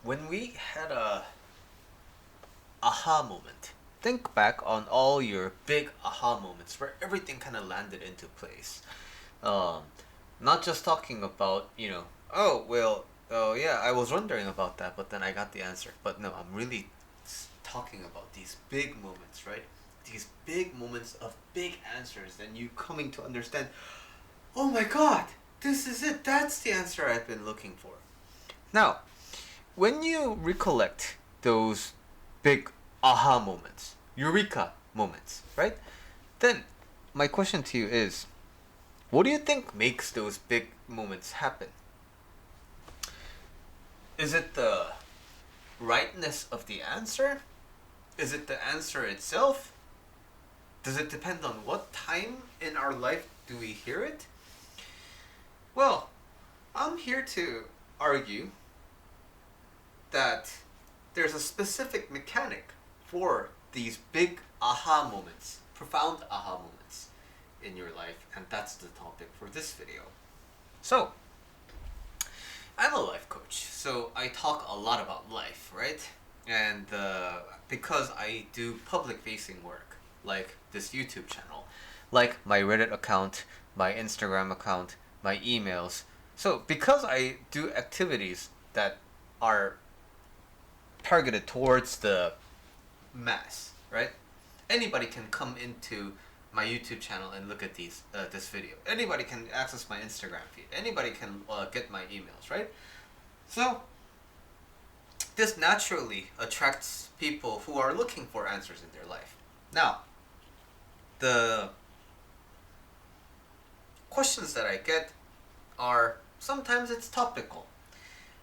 When we had a aha moment, think back on all your big aha moments where everything kind of landed into place. Um, Not just talking about, oh, well, oh, yeah, I was wondering about that, but then I got the answer. But no, I'm really talking about these big moments, right? These big moments of big answers, and you coming to understand, oh my god, this is it. That's the answer I've been looking for. Now, when you recollect those big aha moments, eureka moments, right? Then my question to you is, what do you think makes those big moments happen? Is it the rightness of the answer? Is it the answer itself? Does it depend on what time in our life do we hear it? Well, I'm here to argue that there's a specific mechanic for these big aha moments, profound aha moments in your life, and that's the topic for this video. So, I'm a life coach, so I talk a lot about life, right? And because I do public facing work, like this YouTube channel, like my Reddit account, my Instagram account, my emails. So, because I do activities that are targeted towards the mass, right? Anybody can come into my YouTube channel and look at this video. Anybody can access my Instagram feed. Anybody can get my emails, right? So this naturally attracts people who are looking for answers in their life. Now, the questions that I get are sometimes it's topical.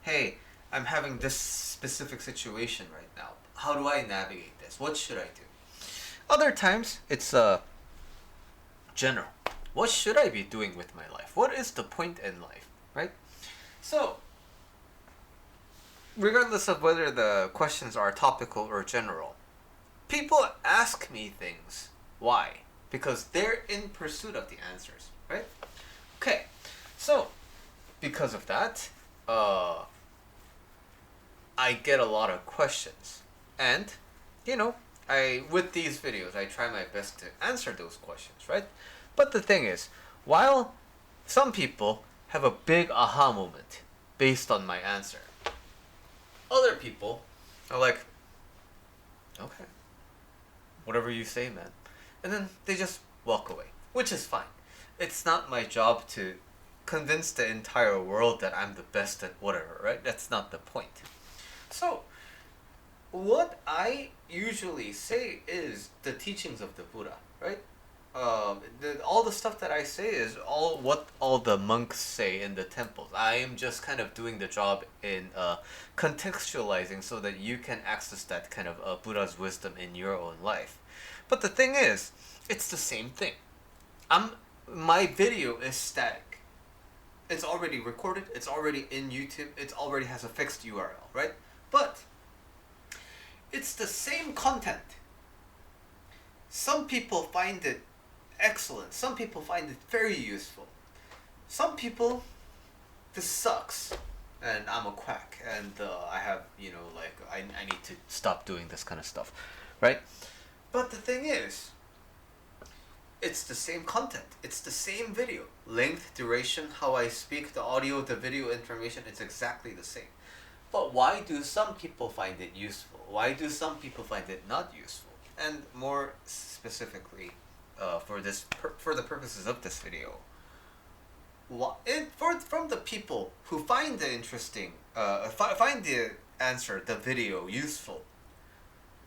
Hey, I'm having this specific situation right now. How do I navigate this? What should I do? Other times it's general. What should I be doing with my life? What is the point in life, right? So, regardless of whether the questions are topical or general, people ask me things. Why? Because they're in pursuit of the answers, right? Okay, so because of that, I get a lot of questions, and I with these videos I try my best to answer those questions, right? But the thing is, while some people have a big aha moment based on my answer, other people are like, okay, whatever you say, man. And then they just walk away, which is fine. It's not my job to convince the entire world that I'm the best at whatever, right? That's not the point. So, what I usually say is the teachings of the Buddha, right? All the stuff that I say is all what all the monks say in the temples. I am just kind of doing the job in contextualizing so that you can access that kind of Buddha's wisdom in your own life. But the thing is, it's the same thing. My video is static. It's already recorded. It's already in YouTube. It already has a fixed URL, right? But it's the same content. Some people find it excellent. Some people find it very useful. Some people, this sucks, and I'm a quack, and I have, I need to stop doing this kind of stuff, right? But the thing is, it's the same content. It's the same video. Length, duration, how I speak, the audio, the video information, it's exactly the same. But why do some people find it useful? Why do some people find it not useful? And more specifically, for the purposes of this video, from the people who find the interesting, find the answer, the video useful,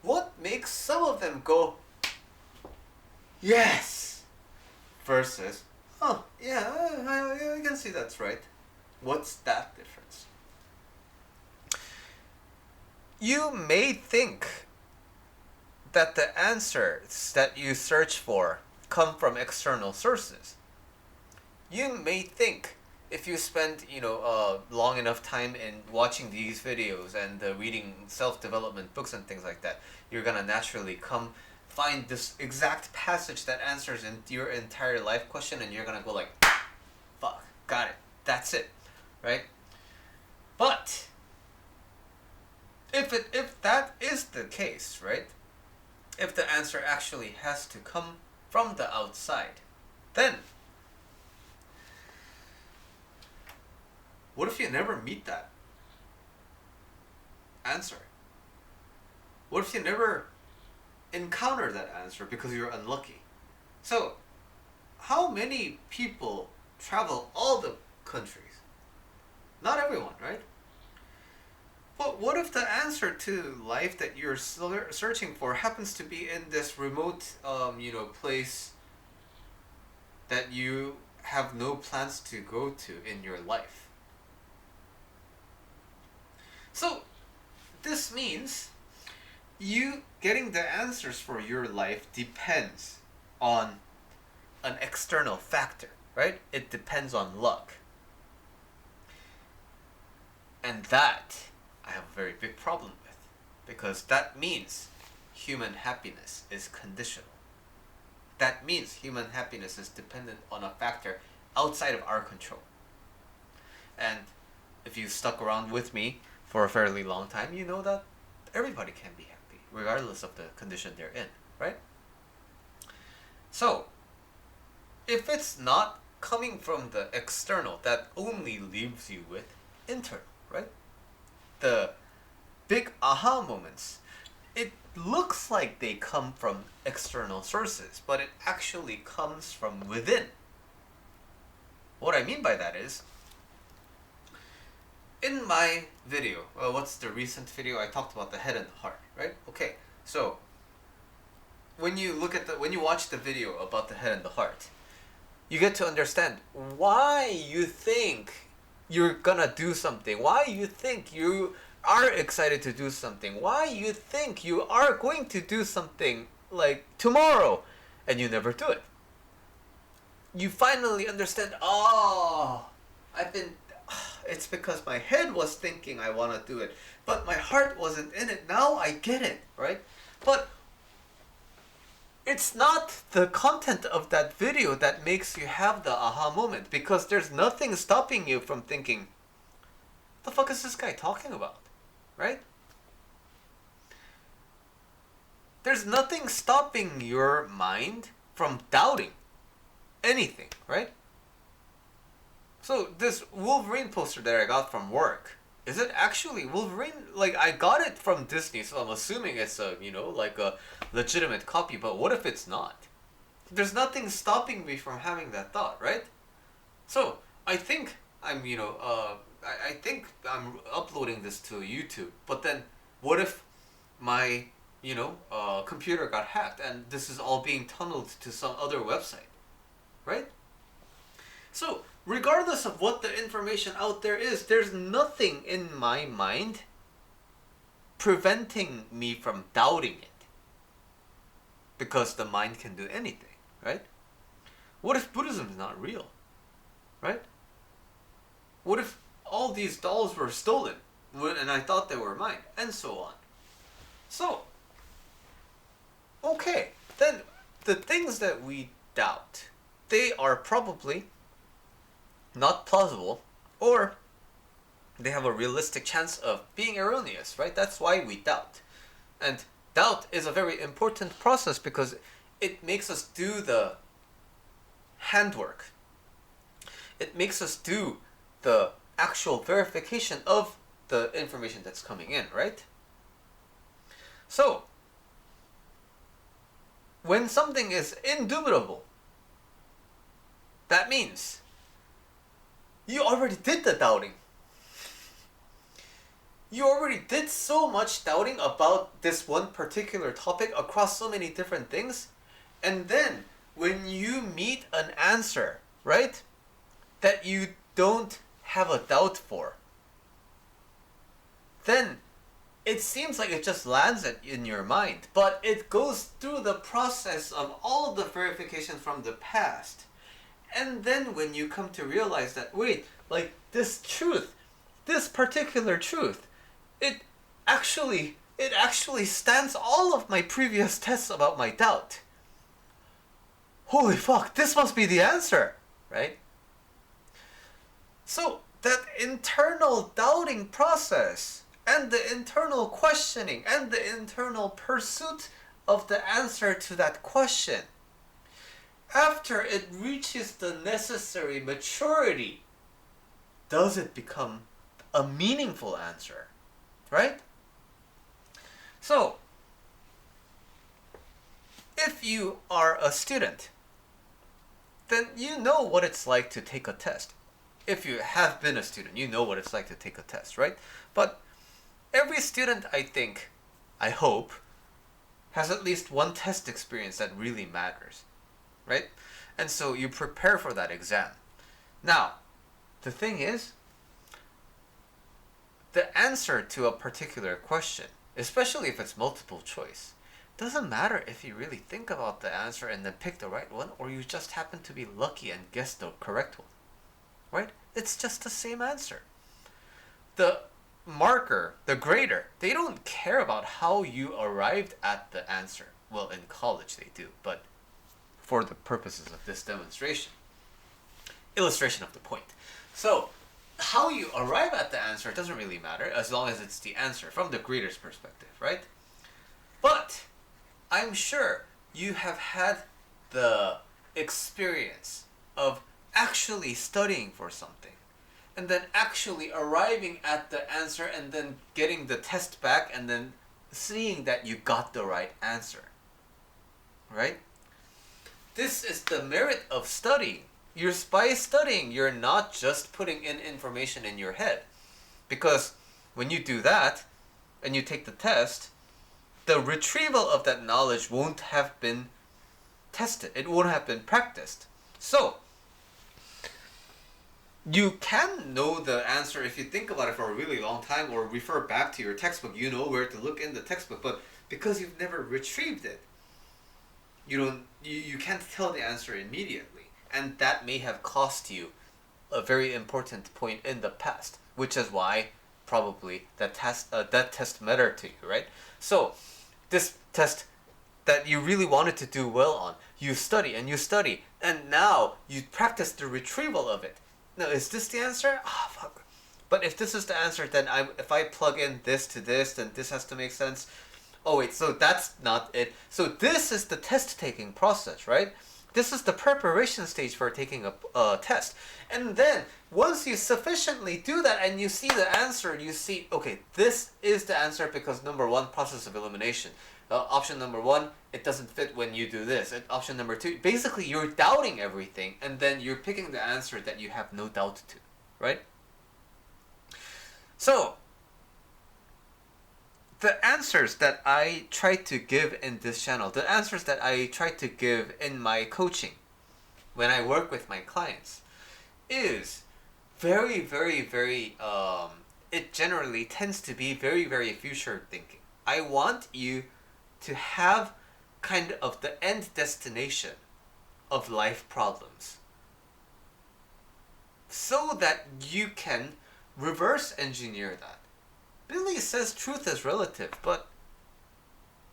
what makes some of them go, yes, versus, oh yeah, I can see that's right. What's that difference? You may think that the answers that you search for come from external sources. You may think if you spend long enough time in watching these videos and reading self-development books and things like that, you're gonna naturally find this exact passage that answers your entire life question, and you're gonna go like, fuck, got it, that's it, right? But if that is the case, right? If the answer actually has to come from the outside, then what if you never meet that answer? What if you never encounter that answer because you're unlucky? So, how many people travel all the countries? Not everyone, right? But what if the answer to life that you're searching for happens to be in this remote, place that you have no plans to go to in your life? So, this means you getting the answers for your life depends on an external factor, right? It depends on luck. And that I have a very big problem with, because that means human happiness is conditional. That means human happiness is dependent on a factor outside of our control. And if you stuck around with me for a fairly long time, you know that everybody can be happy, regardless of the condition they're in, right? So, if it's not coming from the external, that only leaves you with internal, right? The big aha moments, it looks like they come from external sources, but it actually comes from within. What I mean by that is, in my video, what's the recent video? I talked about the head and the heart, right? Okay, so when you watch the video about the head and the heart, you get to understand why you think you're gonna do something, why you think you are excited to do something, why you think you are going to do something like tomorrow, and you never do it. You finally understand, it's because my head was thinking I want to do it, but my heart wasn't in it. Now I get it, right? But it's not the content of that video that makes you have the aha moment, because there's nothing stopping you from thinking, the fuck is this guy talking about, right? There's nothing stopping your mind from doubting anything, right? So this Wolverine poster that I got from work, is it actually Wolverine? Like, I got it from Disney, so I'm assuming it's a legitimate copy, but what if it's not? There's nothing stopping me from having that thought, right? So I think I'm I think I'm uploading this to YouTube, but then what if my computer got hacked and this is all being tunneled to some other website, right? So regardless of what the information out there is, there's nothing in my mind preventing me from doubting it, because the mind can do anything, right? What if Buddhism is not real, right? What if all these dolls were stolen and I thought they were mine, and so on? So, okay, then the things that we doubt, they are probably not plausible, or they have a realistic chance of being erroneous, right? That's why we doubt. And doubt is a very important process because it makes us do the handwork. It makes us do the actual verification of the information that's coming in, right? So, when something is indubitable, that means you already did the doubting. You already did so much doubting about this one particular topic across so many different things. And then when you meet an answer, right, that you don't have a doubt for, then it seems like it just lands in your mind. But it goes through the process of all the verifications from the past. And then when you come to realize that, wait, like this truth, this particular truth, it actually stands all of my previous tests about my doubt. Holy fuck, this must be the answer, right? So that internal doubting process and the internal questioning and the internal pursuit of the answer to that question. After it reaches the necessary maturity, does it become a meaningful answer, right? So, if you are a student, then you know what it's like to take a test. If you have been a student, you know what it's like to take a test, right? But every student, I hope, has at least one test experience that really matters, right? And so you prepare for that exam. Now, the thing is, the answer to a particular question, especially if it's multiple choice, doesn't matter if you really think about the answer and then pick the right one, or you just happen to be lucky and guess the correct one, right? It's just the same answer. The marker, the grader, they don't care about how you arrived at the answer. Well, in college they do, but for the purposes of this illustration of the point. So, how you arrive at the answer doesn't really matter as long as it's the answer from the grader's perspective, right? But I'm sure you have had the experience of actually studying for something and then actually arriving at the answer and then getting the test back and then seeing that you got the right answer, right? This is the merit of studying. By studying, you're not just putting in information in your head. Because when you do that and you take the test, the retrieval of that knowledge won't have been tested. It won't have been practiced. So, you can know the answer if you think about it for a really long time or refer back to your textbook. You know where to look in the textbook, but because you've never retrieved it, you can't tell the answer immediately. And that may have cost you a very important point in the past, which is why probably that test mattered to you, right? So, this test that you really wanted to do well on, you study, and now you practice the retrieval of it. Now, is this the answer? Fuck. But if this is the answer, then if I plug in this to this, then this has to make sense. Oh wait, so that's not it. So this is the test-taking process, right? This is the preparation stage for taking a test. And then, once you sufficiently do that and you see the answer, you see, okay, this is the answer because number one, process of elimination. Option number one, it doesn't fit when you do this. Option number two, basically you're doubting everything and then you're picking the answer that you have no doubt to, right? So, the answers that I try to give in this channel, the answers that I try to give in my coaching when I work with my clients is very, very, very, it generally tends to be very, very future thinking. I want you to have kind of the end destination of life problems so that you can reverse engineer that. Billy says truth is relative, but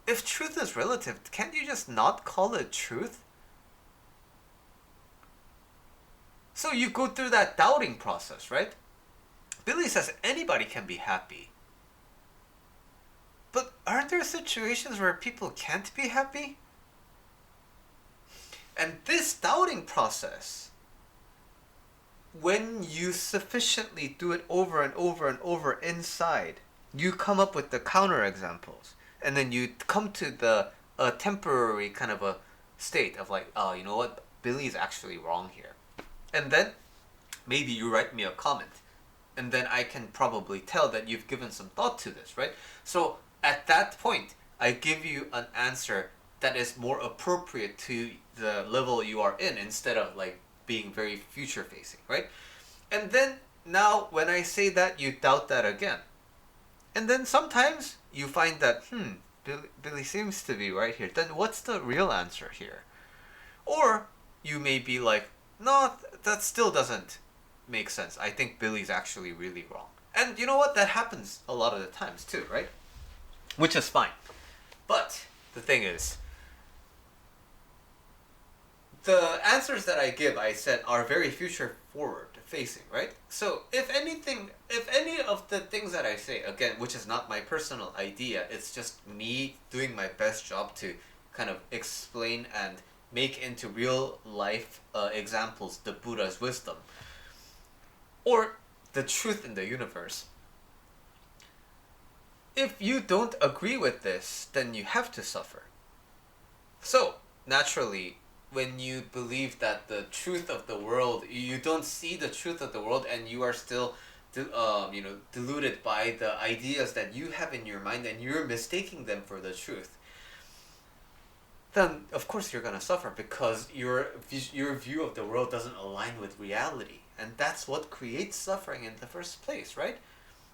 if truth is relative, can't you just not call it truth? So you go through that doubting process, right? Billy says anybody can be happy. But aren't there situations where people can't be happy? And this doubting process, when you sufficiently do it over and over and over inside, you come up with the counterexamples. And then you come to the temporary kind of a state of like, oh, you know what? Billy's actually wrong here. And then maybe you write me a comment. And then I can probably tell that you've given some thought to this, right? So at that point, I give you an answer that is more appropriate to the level you are in instead of like being very future facing, right? And then now when I say that, you doubt that again. And then sometimes you find that, Billy seems to be right here. Then what's the real answer here? Or you may be like, no, that still doesn't make sense. I think Billy's actually really wrong. And you know what? That happens a lot of the times too, right? Which is fine. But the thing is, the answers that I give, I said, are very future forward, facing, right? So if anything, if any of the things that I say, again, which is not my personal idea, it's just me doing my best job to kind of explain and make into real life examples the Buddha's wisdom or the truth in the universe. If you don't agree with this, then you have to suffer. So, naturally, when you believe that the truth of the world, you don't see the truth of the world, and you are still, deluded by the ideas that you have in your mind, and you're mistaking them for the truth, then of course you're gonna suffer because your view of the world doesn't align with reality, and that's what creates suffering in the first place, right?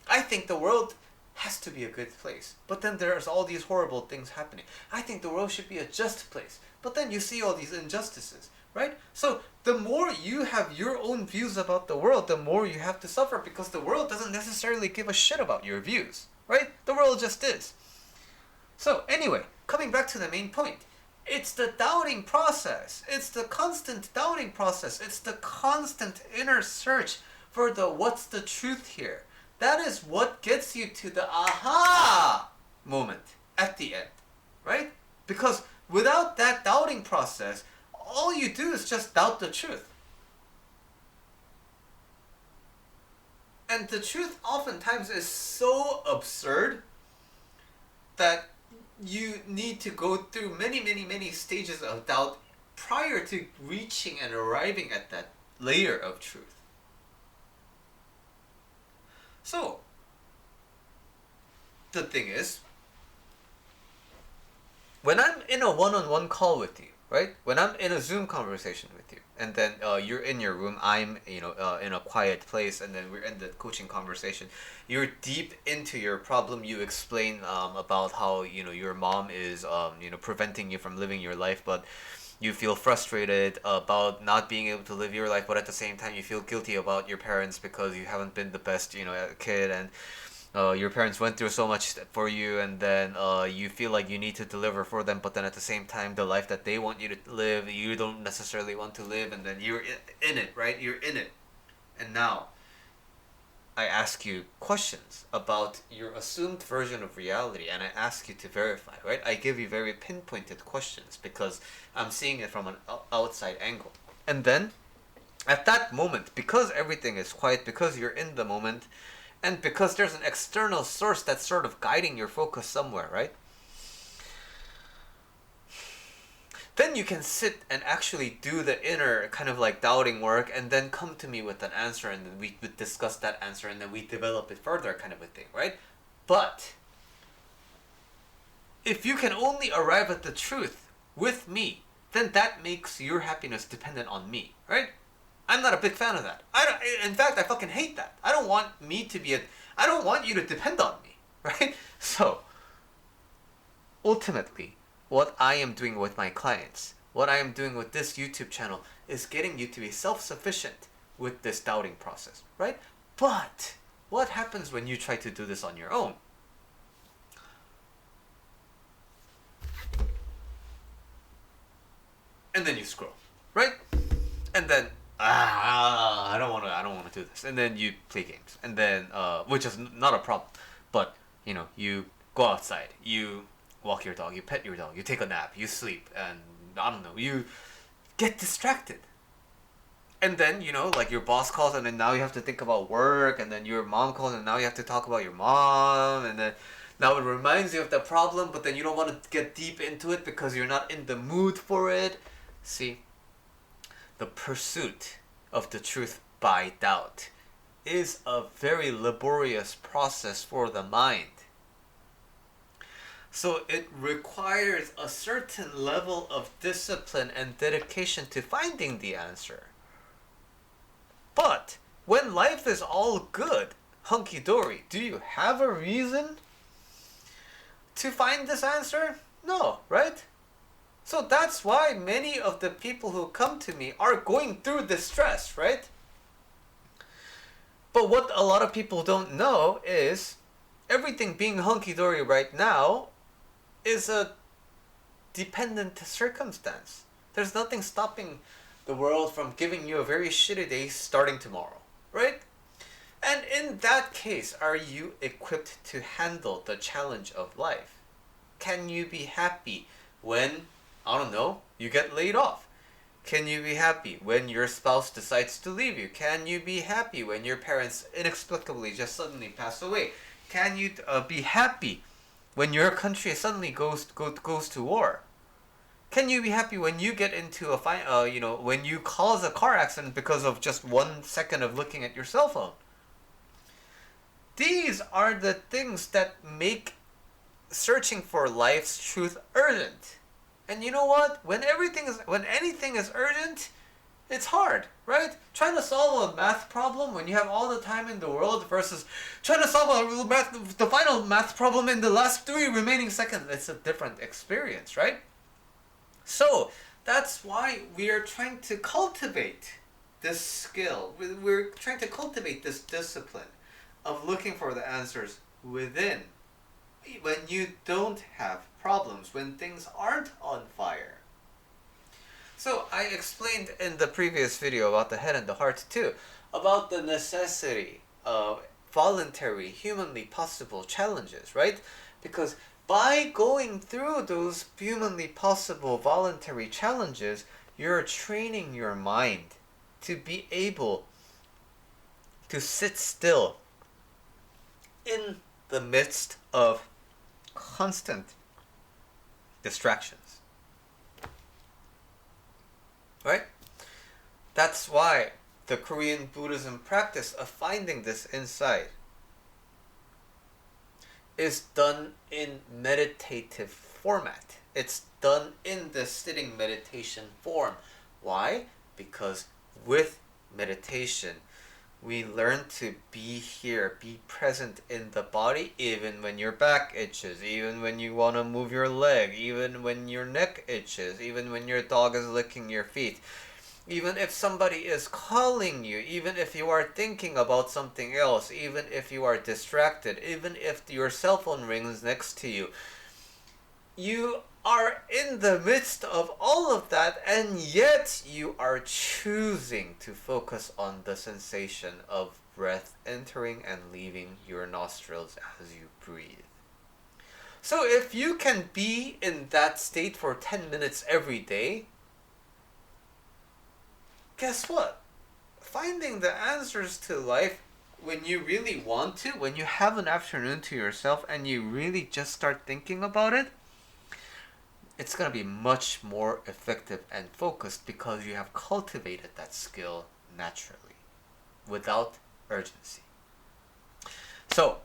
I think the world has to be a good place, but then there's all these horrible things happening. I think the world should be a just place, but then you see all these injustices, right? So the more you have your own views about the world, the more you have to suffer because the world doesn't necessarily give a shit about your views, right? The world just is. So anyway, coming back to the main point, it's the doubting process. It's the constant doubting process. It's the constant inner search for the what's the truth here. That is what gets you to the aha moment at the end, right? Because without that doubting process, all you do is just doubt the truth. And the truth oftentimes is so absurd that you need to go through many, many, many stages of doubt prior to reaching and arriving at that layer of truth. So, the thing is, when I'm in a one-on-one call with you, right? When I'm in a Zoom conversation with you, and then you're in your room, I'm in a quiet place, and then we're in the coaching conversation. You're deep into your problem. You explain about how your mom is preventing you from living your life, but you feel frustrated about not being able to live your life, but at the same time you feel guilty about your parents because you haven't been the best kid, and your parents went through so much for you, and then you feel like you need to deliver for them, but then at the same time the life that they want you to live you don't necessarily want to live, and then you're in it, right? You're in it. And now I ask you questions about your assumed version of reality, and I ask you to verify, right? I give you very pinpointed questions because I'm seeing it from an outside angle. And then, at that moment, because everything is quiet, because you're in the moment, and because there's an external source that's sort of guiding your focus somewhere, right? Then you can sit and actually do the inner kind of like doubting work and then come to me with an answer, and then we would discuss that answer and then we develop it further kind of a thing, right? But if you can only arrive at the truth with me, then that makes your happiness dependent on me, right? I'm not a big fan of that. In fact, I fucking hate that. I don't want I don't want you to depend on me, right? So, ultimately, what I am doing with my clients, what I am doing with this YouTube channel is getting you to be self-sufficient with this doubting process, right? But what happens when you try to do this on your own? And then you scroll, right? And then I don't want to do this. And then you play games, and then which is not a problem, but you go outside, you walk your dog, you pet your dog, you take a nap, you sleep, and I don't know, you get distracted. And then like your boss calls, and then now you have to think about work, and then your mom calls, and now you have to talk about your mom, and then now it reminds you of the problem, but then you don't want to get deep into it because you're not in the mood for it. See, the pursuit of the truth by doubt is a very laborious process for the mind. So it requires a certain level of discipline and dedication to finding the answer. But when life is all good, hunky-dory, do you have a reason to find this answer? No, right? So that's why many of the people who come to me are going through distress, right? But what a lot of people don't know is everything being hunky-dory right now is a dependent circumstance. There's nothing stopping the world from giving you a very shitty day starting tomorrow, right? And in that case, are you equipped to handle the challenge of life? Can you be happy when, I don't know, you get laid off? Can you be happy when your spouse decides to leave you? Can you be happy when your parents inexplicably just suddenly pass away? Can you be happy when your country suddenly goes to war? Can you be happy when you get into when you cause a car accident because of just 1 second of looking at your cell phone? These are the things that make searching for life's truth urgent. And you know what? When anything is urgent, it's hard, right? Trying to solve a math problem when you have all the time in the world versus trying to solve the final math problem in the last 3 remaining seconds. It's a different experience, right? So that's why we are trying to cultivate this skill. We're trying to cultivate this discipline of looking for the answers within. When you don't have problems, when things aren't on fire. So I explained in the previous video about the head and the heart too, about the necessity of voluntary, humanly possible challenges, right? Because by going through those humanly possible voluntary challenges, you're training your mind to be able to sit still in the midst of constant distractions. Right? That's why the Korean Buddhism practice of finding this insight is done in meditative format. It's done in the sitting meditation form. Why? Because with meditation, we learn to be here, be present in the body, even when your back itches, even when you want to move your leg, even when your neck itches, even when your dog is licking your feet, even if somebody is calling you, even if you are thinking about something else, even if you are distracted, even if your cell phone rings next to you. You are in the midst of all of that, and yet you are choosing to focus on the sensation of breath entering and leaving your nostrils as you breathe. So if you can be in that state for 10 minutes every day, guess what? Finding the answers to life when you really want to, when you have an afternoon to yourself and you really just start thinking about it, it's going to be much more effective and focused because you have cultivated that skill naturally, without urgency. So,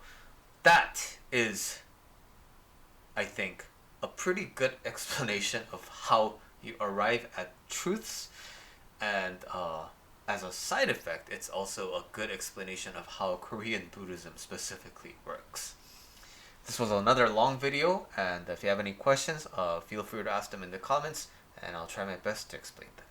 that is, I think, a pretty good explanation of how you arrive at truths, and as a side effect, it's also a good explanation of how Korean Buddhism specifically works. This was another long video, and if you have any questions, feel free to ask them in the comments, and I'll try my best to explain them.